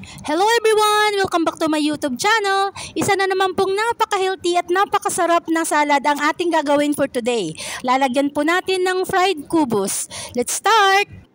Hello everyone! Welcome back to my YouTube channel. Isa na naman pong napaka-healthy at napakasarap na salad ang ating gagawin for today. Lalagyan po natin ng fried kubos. Let's start!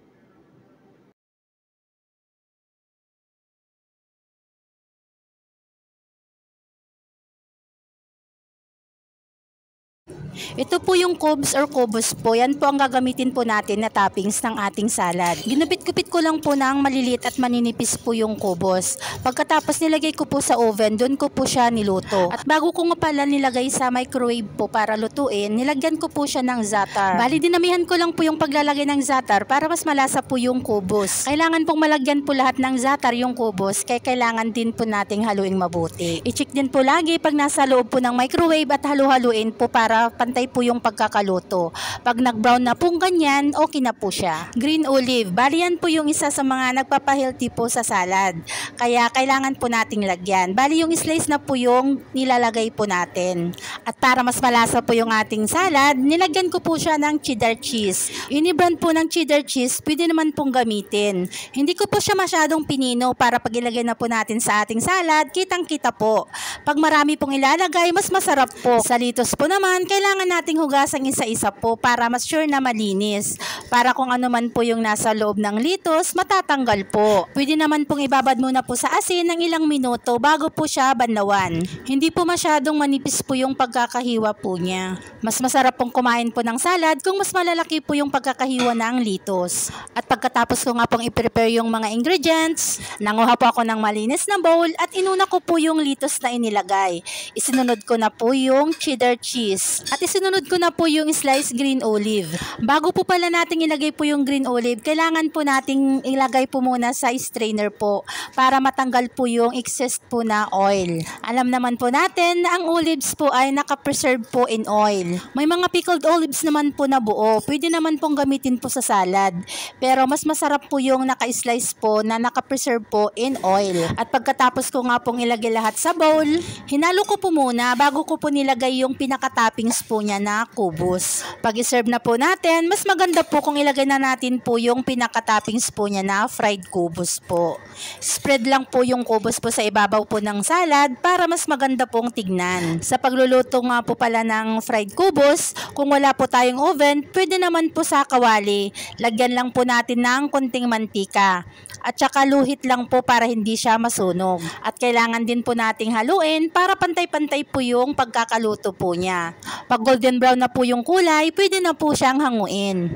Ito po yung cubes or kubos po. Yan po ang gagamitin po natin na toppings ng ating salad. Ginupit-gupit ko lang po ng maliliit at maninipis po yung kubos. Pagkatapos nilagay ko po sa oven, doon ko po siya niluto. At bago ko nga pala nilagay sa microwave po para lutuin, nilagyan ko po siya ng za'atar. Bali dinamihan ko lang po yung paglalagay ng za'atar para mas malasa po yung kubos. Kailangan pong malagyan po lahat ng za'atar yung kubos, kaya kailangan din po nating haluing mabuti. I-check din po lagi pag nasa loob po ng microwave at halu-haluin po para pantay po yung pagkakaluto. Pag nag-brown na pong ganyan, okay na po siya. Green olive. Bali yan po yung isa sa mga nagpapa-healthy po sa salad. Kaya kailangan po nating lagyan. Bali yung slice na po yung nilalagay po natin. At para mas malasa po yung ating salad, nilagyan ko po siya ng cheddar cheese. Ini-brand po ng cheddar cheese, pwede naman pong gamitin. Hindi ko po siya masyadong pinino para pag ilagay na po natin sa ating salad, kitang-kita po. Pag marami pong ilalagay, mas masarap po. Sa litos po naman, kailangan nating hugasan isa-isa po para mas sure na malinis. Para kung ano man po yung nasa loob ng litos, matatanggal po. Pwede naman pong ibabad muna po sa asin ng ilang minuto bago po siya banlawan. Hindi po masyadong manipis po yung pagkakahiwa po niya. Mas masarap pong kumain po ng salad kung mas malalaki po yung pagkakahiwa ng litos. At pagkatapos ko nga pong i-prepare yung mga ingredients, nanguha po ako ng malinis na bowl at inuna ko po yung litos na inilagay. Isinunod ko na po yung cheddar cheese. At isinunod ko na po yung sliced green olive. Bago po pala nating ilagay po yung green olive, kailangan po nating ilagay po muna sa strainer po para matanggal po yung excess po na oil. Alam naman po natin na ang olives po ay nakapreserve po in oil. May mga pickled olives naman po na buo. Pwede naman pong gamitin po sa salad. Pero mas masarap po yung naka-slice po na nakapreserve po in oil. At pagkatapos ko nga pong ilagay lahat sa bowl, hinalo ko po muna bago ko po nilagay yung pinaka-toppings po niya na kubos. Pag i-serve na po natin, mas maganda po kung ilagay na natin po yung pinaka-toppings po niya na fried kubos po. Spread lang po yung kubos po sa ibabaw po ng salad para mas maganda pong tignan. Sa pagluluto nga po pala ng fried kubos, kung wala po tayong oven, pwede naman po sa kawali. Lagyan lang po natin ng konting mantika. At saka luhit lang po para hindi siya masunog. At kailangan din po nating haluin para pantay-pantay po yung pagkakaluto po niya. Pag golden brown na po yung kulay, pwede na po siyang hanguin.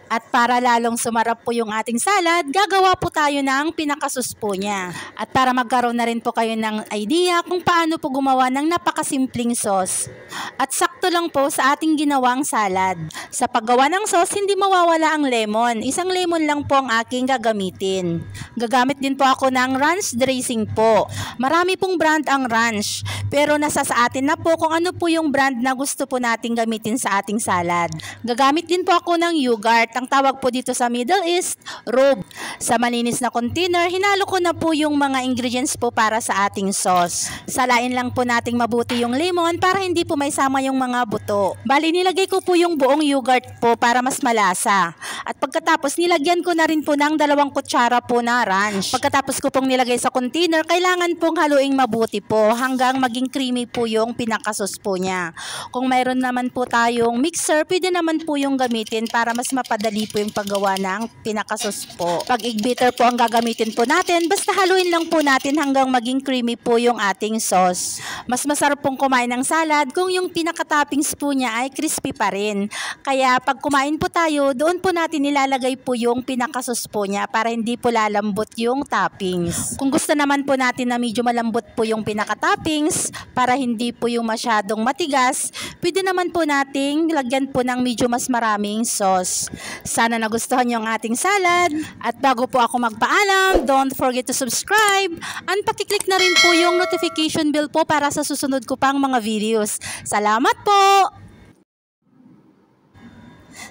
At para lalong sumarap po yung ating salad, gagawa po tayo ng pinakasus po niya. At para magkaroon na rin po kayo ng idea kung paano po gumawa ng napakasimpleng sauce. At sakto lang po sa ating ginawang salad. Sa paggawa ng sauce, hindi mawawala ang lemon. Isang lemon lang po ang aking gagamitin. Gagamit din po ako ng ranch dressing po. Marami pong brand ang ranch. Pero nasa sa atin na po kung ano po yung brand na gusto po nating gamitin sa ating salad. Gagamit din po ako ng yogurt. Ang tawag po dito sa Middle East, robe. Sa malinis na container, hinalo ko na po yung mga ingredients po para sa ating sauce. Salain lang po nating mabuti yung lemon para hindi po may sama yung mga buto. Bali, nilagay ko po yung buong yogurt po para mas malasa. At pagkatapos, nilagyan ko na rin po ng 2 kutsara po na ranch. Pagkatapos ko pong nilagay sa container, kailangan pong haluing mabuti po hanggang maging creamy po yung pinakasos po niya. Kung mayroon naman po tayong mixer, pwede naman po yung gamitin para mas mapadali po yung paggawa ng pinakasos po. Pag egg beater po ang gagamitin po natin, basta haluin lang po natin hanggang maging creamy po yung ating sauce. Mas masarap pong kumain ng salad kung yung pinaka-toppings po niya ay crispy pa rin. Kaya pag kumain po tayo, doon po natin nilalagay po yung pinakasos po niya para hindi po lalambot yung toppings. Kung gusto naman po natin na medyo malambot po yung pinaka-toppings para hindi po yung masyadong matigas, pwede naman po nating lagyan po ng medyo mas maraming sauce. Sana nagustuhan niyo ang ating salad. At bago po ako magpaalam, don't forget to subscribe and pakiclick na rin po yung notification bell po para sa susunod ko pang mga videos. Salamat po!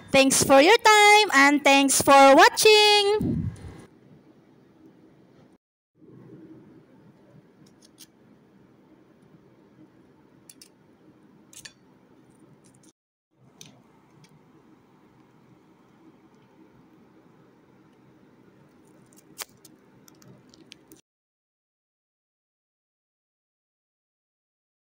Thanks for your time and thanks for watching!